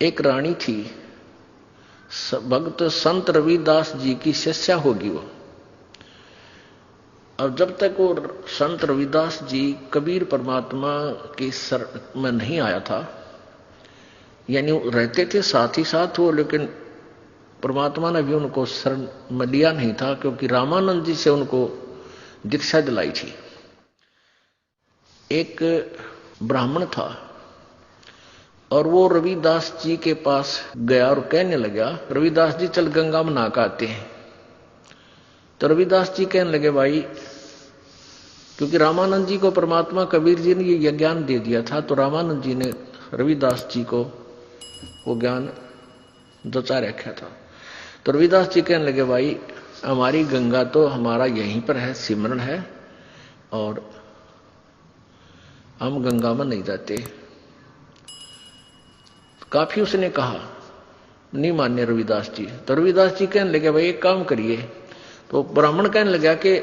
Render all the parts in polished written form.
एक रानी थी, भक्त संत रविदास जी की शिष्या होगी वो। और जब तक वो संत रविदास जी कबीर परमात्मा की सर में नहीं आया था, यानी रहते थे साथ ही साथ वो, लेकिन परमात्मा ने भी उनको शरण में लिया नहीं था, क्योंकि रामानंद जी से उनको दीक्षा दिलाई थी। एक ब्राह्मण था और वो रविदास जी के पास गया और कहने लगा, रविदास जी चल गंगा में नहा के आते हैं। तो रविदास जी कहने लगे, भाई, क्योंकि रामानंद जी को परमात्मा कबीर जी ने ये ज्ञान दे दिया था, तो रामानंद जी ने रविदास जी को वो ज्ञान जचा रखा था। तो रविदास जी कहने लगे, भाई, हमारी गंगा तो हमारा यहीं पर है, सिमरन है, और हम गंगा में नहीं जाते। काफी उसने कहा, नहीं मान्य रविदास जी। तो रविदास जी कहने लगे, भाई एक काम करिए। तो ब्राह्मण कहने लगा कि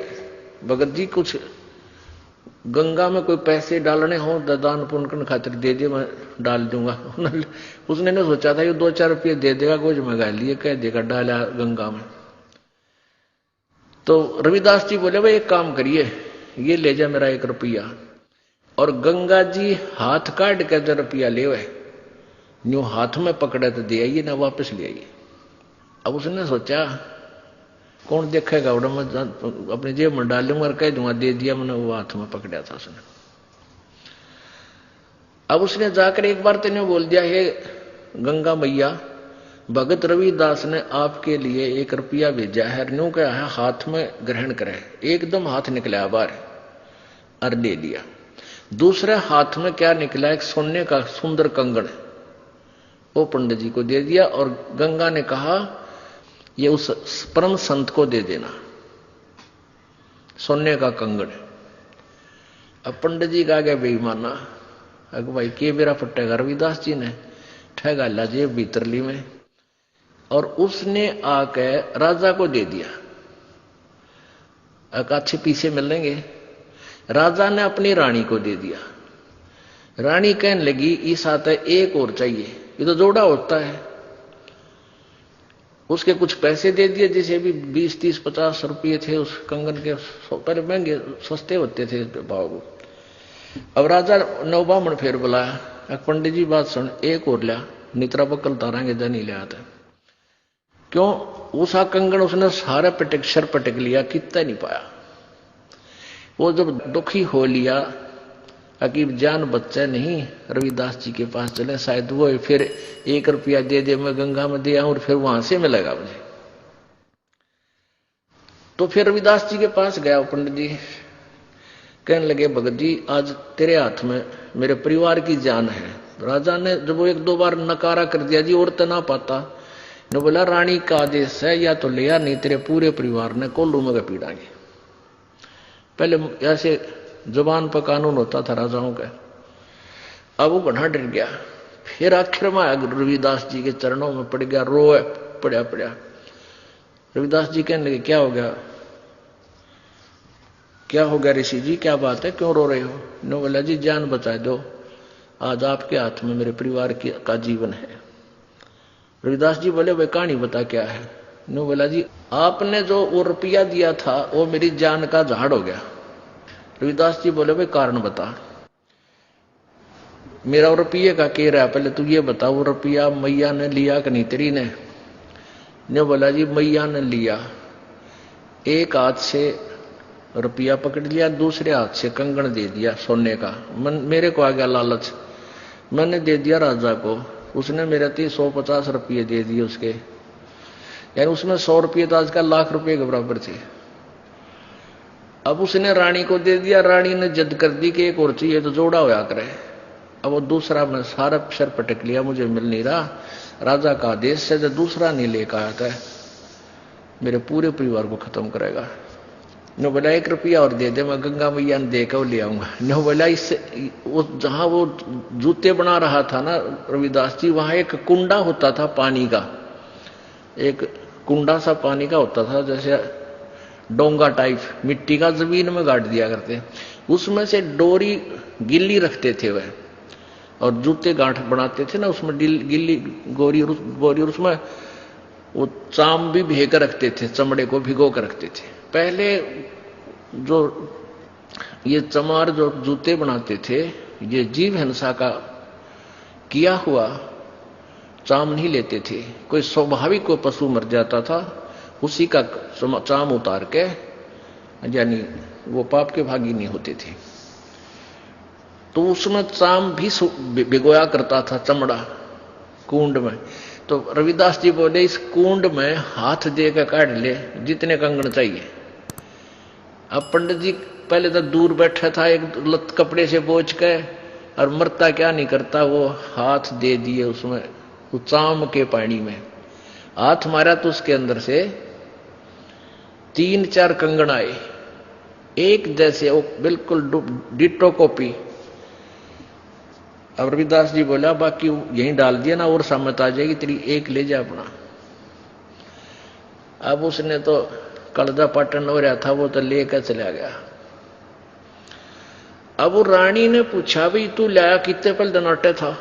भगत जी कुछ गंगा में कोई पैसे डालने हो, दान पुण्य करने खातिर दे दे, मैं डाल दूंगा। उसने ने सोचा था ये 2-4 रुपये दे देगा, कुछ मंगा लिए, कह देगा डाला गंगा में। तो रविदास जी बोले, भाई एक काम करिए, ये ले जा मेरा 1 रुपया, और गंगा जी हाथ काट के जो रुपया ले वह न्यू हाथ में पकड़े तो दे आइए, ना वापस ले आइए। अब उसने सोचा कौन देखेगा, उड़ा मैं अपने जेब में डाल लूंगा और कह दूंगा दे दिया मैंने, वो हाथ में पकड़ा था उसने। अब उसने जाकर एक बार तेने बोल दिया, हे गंगा मैया, भगत रविदास ने आपके लिए 1 रुपया भेजा है, न्यू क्या है हाथ में ग्रहण करे। एकदम हाथ निकला बाहर और ले लिया। दूसरे हाथ में क्या निकला, एक सोने का सुंदर कंगन, वो पंडित जी को दे दिया, और गंगा ने कहा ये उस परम संत को दे देना, सोने का कंगन। अब पंडित जी का गया बेईमाना, अग भाई के बेरा फटेगा, रविदास जी ने ठगा ला जेब भीतर ली में, और उसने आके राजा को दे दिया। अच्छे पीछे मिलेंगे। राजा ने अपनी रानी को दे दिया। रानी कहने लगी, इस आते एक और चाहिए, ये तो जोड़ा होता है। उसके कुछ पैसे दे दिए, जैसे भी 20, 30, 50 रुपये थे उस कंगन के, पहले महंगे सस्ते होते थे भाव। अब राजा नौबामण फिर बुलाया, पंडित जी बात सुन, एक और लिया, नित्रा बकल तारांगे जा नहीं ले आता। क्यों? उसा कंगन उसने सारा पटक सर पटक लिया, कितना नहीं पाया। वो जब दुखी हो लिया, अकीब जान बच्चा नहीं, रविदास जी के पास चले, शायद वो फिर 1 रुपया दे दे, मैं गंगा में दे आऊं और फिर वहां से मिलेगा मुझे। तो फिर रविदास जी के पास गया पंडित जी, कहने लगे, भगत जी आज तेरे हाथ में मेरे परिवार की जान है। राजा ने जब वो 1-2 बार नकारा कर दिया, जी और तो ना पाता, ने बोला रानी का आदेश है, या तो लिया, नहीं तेरे पूरे परिवार ने कोल्लू में पीड़ांगे। पहले ऐसे जुबान पर कानून होता था राजाओं का। अब वो बना डर गया, फिर आखिर में रविदास जी के चरणों में पड़ गया, रोए पड़ा। रविदास जी कहने लगे, क्या हो गया, क्या हो गया ऋषि जी, क्या बात है, क्यों रो रहे हो? नो बोला, जी जान बचा दो, आज आपके हाथ में मेरे परिवार का जीवन है। रविदास जी बोले, भाई कहानी बता क्या है? नो बोला, जी आपने जो वो रुपया दिया था वो मेरी जान का झाड़ हो गया। रविदास जी बोले, भाई कारण बता, मेरा रुपये का कह रहा है, पहले तू ये बता, वो रुपया मैया ने लिया कि नहीं तेरी ने बोला, जी मैया ने लिया, एक हाथ से रुपया पकड़ लिया, दूसरे हाथ से कंगन दे दिया सोने का। मेरे को आ गया लालच, मैंने दे दिया राजा को, उसने मेरे 150 रुपये दे दिए उसके, यानी उसमें 100 रुपये तो आजकल लाख रुपये के बराबर थे। अब उसने रानी को दे दिया, रानी ने जिद कर दी कि एक और चाहिए, तो जोड़ा होया करे। अब वो दूसरा मैं सारा सर पटक लिया, मुझे मिल नहीं रहा, राजा का आदेश से जो दूसरा नहीं लेकर आया था, मेरे पूरे परिवार को खत्म करेगा। नो बोला, 1 रुपया और दे दे, मैं गंगा मैया ने देकर ले आऊंगा। नो बोला, इससे वो जहां वो जूते बना रहा था ना रविदास जी, वहां एक कुंडा होता था पानी का, एक कुंडा सा पानी का होता था, जैसे डोंगा टाइप मिट्टी का, जमीन में गाड़ दिया करते, उसमें से डोरी गिल्ली रखते थे वह, और जूते गांठ बनाते थे ना, उसमें गिल्ली गोरी बोरी, और उसमें वो चाम भी भेकर रखते थे, चमड़े को भिगो कर रखते थे। पहले जो ये चमार जो जूते बनाते थे, ये जीव हिंसा का किया हुआ चाम नहीं लेते थे। कोई स्वाभाविक को पशु मर जाता था, उसी का चाम उतार के, यानी वो पाप के भागी नहीं होते थे, तो उसमें चाम भी भिगोया करता था, चमड़ा कुंड में। तो रविदास जी बोले इस कुंड में हाथ दे के काट ले जितने कंगन चाहिए। अब पंडित जी पहले तो दूर बैठा था, एक लत कपड़े से बोझ के, और मरता क्या नहीं करता, वो हाथ दे दिए उसमें, उस चाम के पानी में हाथ मारा तो उसके अंदर से 3-4 कंगन आए, एक जैसे, वो बिल्कुल डिटो कॉपी। अब रविदास जी बोला बाकी यहीं डाल दिया ना, और सामत आ जाएगी तेरी, एक ले जा अपना। अब उसने तो कलदा पाटन हो रहा था, वो तो लेकर चला गया। अब वो रानी ने पूछा भाई तू लाया कितने पल दनाटे था,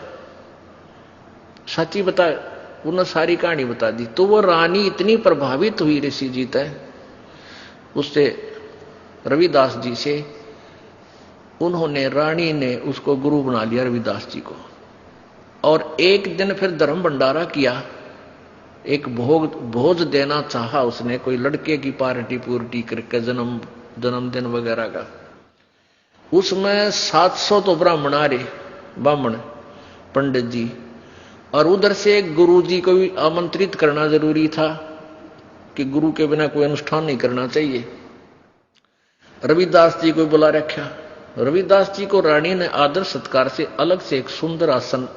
सच्ची बता। उन्होंने सारी कहानी बता दी। तो वो रानी इतनी प्रभावित हुई ऋषि जी तय उससे, रविदास जी से, उन्होंने, रानी ने उसको गुरु बना लिया रविदास जी को। और एक दिन फिर धर्म भंडारा किया, एक भोज देना चाहा उसने, कोई लड़के की पार्टी पूर्टी करके, जन्मदिन वगैरह का। उसमें 700 तो ब्राह्मण आ रहे, ब्राह्मण पंडित जी, और उधर से गुरु जी को भी आमंत्रित करना जरूरी था कि गुरु के बिना कोई अनुष्ठान नहीं करना चाहिए। रविदास जी को बुला रखा। रविदास जी को रानी ने आदर सत्कार से अलग से एक सुंदर आसन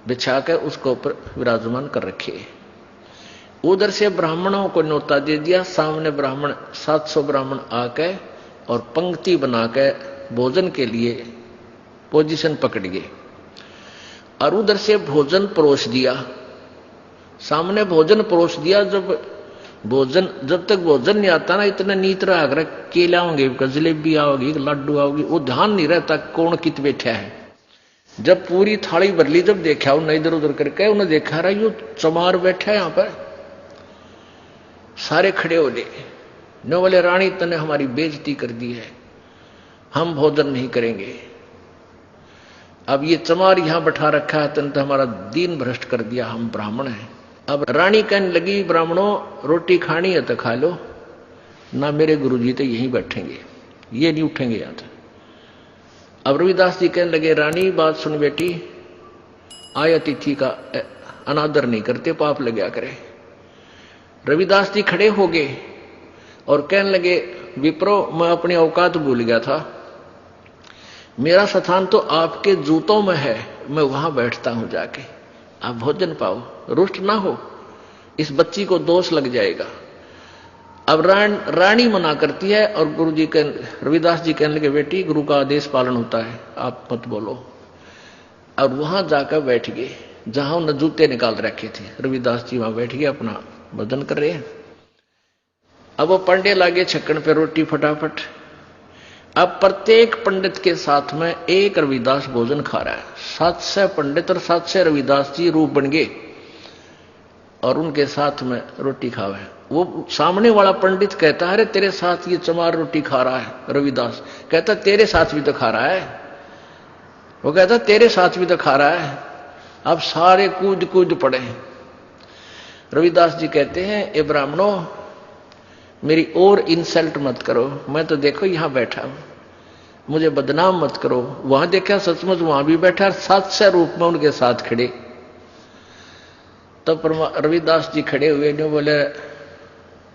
बिछाकर उसके ऊपर विराजमान कर रखे। उधर से ब्राह्मणों को न्योता दे दिया, सामने ब्राह्मण 700 ब्राह्मण आके और पंक्ति बनाकर भोजन के लिए पोजीशन पकड़ गए, और उधर से भोजन परोस दिया, सामने भोजन परोस दिया। जब तक भोजन नहीं आता ना, इतना नीत रहा कर केला होंगे, जलेबी आओगी, लड्डू आओगी, वो ध्यान नहीं रहता कौन कित बैठा है। जब पूरी थाली भर ली, जब देखा उन्हें इधर उधर करके, उन्हें देखा रहा यो चमार बैठा है यहां पर, सारे खड़े हो गए। न बोले रानी तने हमारी बेइज्जती कर दी है, हम भोजन नहीं करेंगे। अब ये चमार यहां बैठा रखा है, तने तो हमारा दीन भ्रष्ट कर दिया, हम ब्राह्मण हैं। अब रानी कहने लगी ब्राह्मणों रोटी खानी है तो खा लो ना, मेरे गुरुजी तो यहीं बैठेंगे, ये नहीं उठेंगे यहां से। अब रविदास जी कहने लगे रानी बात सुन बेटी, आय अतिथि का अनादर नहीं करते, पाप लग गया करे। रविदास जी खड़े हो गए और कहने लगे विप्रो, मैं अपनी औकात भूल गया था, मेरा स्थान तो आपके जूतों में है, मैं वहां बैठता हूं जाके, आप भोजन पाओ, रुष्ट ना हो, इस बच्ची को दोष लग जाएगा। अब रानी मना करती है, और गुरुजी के रविदास जी कहने लगे बेटी गुरु का आदेश पालन होता है, आप मत बोलो। और वहां जाकर बैठ गए जहां उन्होंने जूते निकाल रखे थे। रविदास जी वहां बैठ गए, अपना भोजन कर रहे हैं। अब वो पंडे लागे छक्कन पे रोटी फटाफट। अब प्रत्येक पंडित के साथ में एक रविदास भोजन खा रहा है। 700 पंडित और 700 रविदास जी रूप बन गए, और उनके साथ में रोटी खावे। वो सामने वाला पंडित कहता है अरे तेरे साथ ये चमार रोटी खा रहा है। रविदास कहता तेरे साथ भी तो खा रहा है। वो कहता तेरे साथ भी तो खा रहा है। अब सारे कूद कूद पड़े। रविदास जी कहते हैं ए ब्राह्मणों, मेरी और इंसल्ट मत करो, मैं तो देखो यहां बैठा हूं, मुझे बदनाम मत करो। वहां देखा सचमुच वहां भी बैठा, 700 रूप में उनके साथ खड़े। तब रविदास जी खड़े हुए ने बोले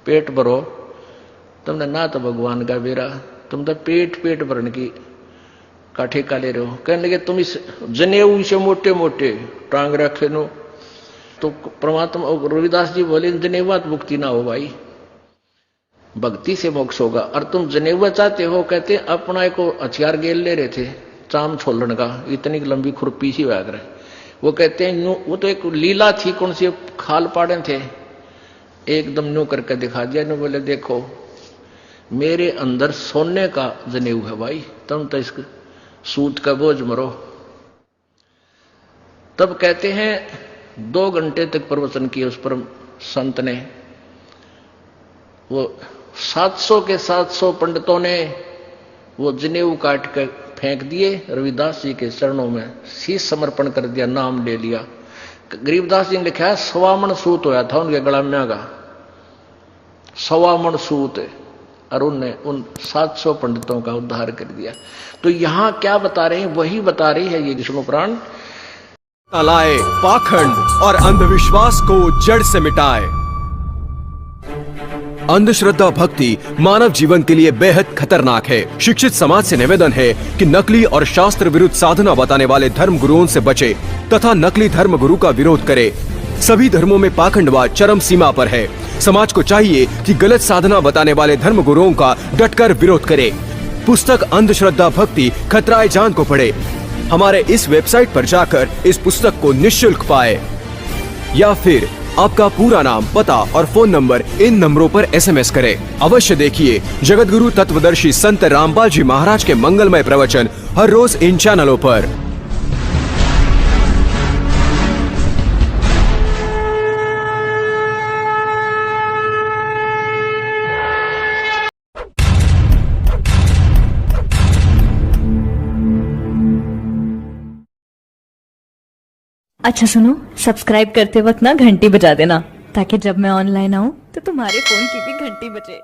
पेट भरो, तुमने ना तो भगवान का बेरा, तुम तो पेट भरने की का ठेका ले रहे हो। कहने लगे तुम इस जनेऊ से मोटे मोटे टांग रखे नो, तो परमात्मा रविदास जी बोले जनेवा तो मुक्ति ना हो भाई, भक्ति से मोक्ष होगा। और तुम जनेवा चाहते हो, कहते अपना एक हथियार गेल ले रहे थे चाम छोलने का, इतनी लंबी खुरपी सी वाग रहे। वो कहते हैं न्यू, वो तो एक लीला थी, कौन सी खाल पाड़े थे, एकदम न्यू करके दिखा दिया। न्यू बोले देखो मेरे अंदर सोने का जनेऊ है भाई, तुम तो इसके सूत का बोझ मरो। तब कहते हैं 2 घंटे तक प्रवचन किए उस पर संत ने। वो 700 के 700 पंडितों ने वो जनेऊ काट कर फेंक दिए, रविदास जी के चरणों में शीश समर्पण कर दिया, नाम ले लिया। गरीबदास जी ने लिखा है 1.25 मन सूत होया था उनके गलाम्या का, 1.25 मन सूत, और उनने उन 700 पंडितों का उद्धार कर दिया। तो यहां क्या बता रहे हैं, वही बता रही है ये विष्णु पुराण। लाए पाखंड और अंधविश्वास को जड़ से मिटाए। अंधश्रद्धा भक्ति मानव जीवन के लिए बेहद खतरनाक है। शिक्षित समाज से निवेदन है कि नकली और शास्त्र विरुद्ध साधना बताने वाले धर्म गुरुओं से बचे तथा नकली धर्म गुरु का विरोध करे। सभी धर्मों में पाखंडवाद चरम सीमा पर है। समाज को चाहिए कि गलत साधना बताने वाले धर्म गुरुओं का डटकर विरोध करे। पुस्तक अंधश्रद्धा भक्ति खतराए जान को पढ़े। हमारे इस वेबसाइट पर जाकर इस पुस्तक को निःशुल्क पाए, या फिर आपका पूरा नाम, पता और फोन नंबर इन नंबरों पर SMS करें। अवश्य देखिए जगतगुरु तत्वदर्शी संत रामपाल जी महाराज के मंगलमय प्रवचन हर रोज इन चैनलों पर। अच्छा सुनो, सब्सक्राइब करते वक्त ना घंटी बजा देना, ताकि जब मैं ऑनलाइन आऊं तो तुम्हारे फोन की भी घंटी बजे।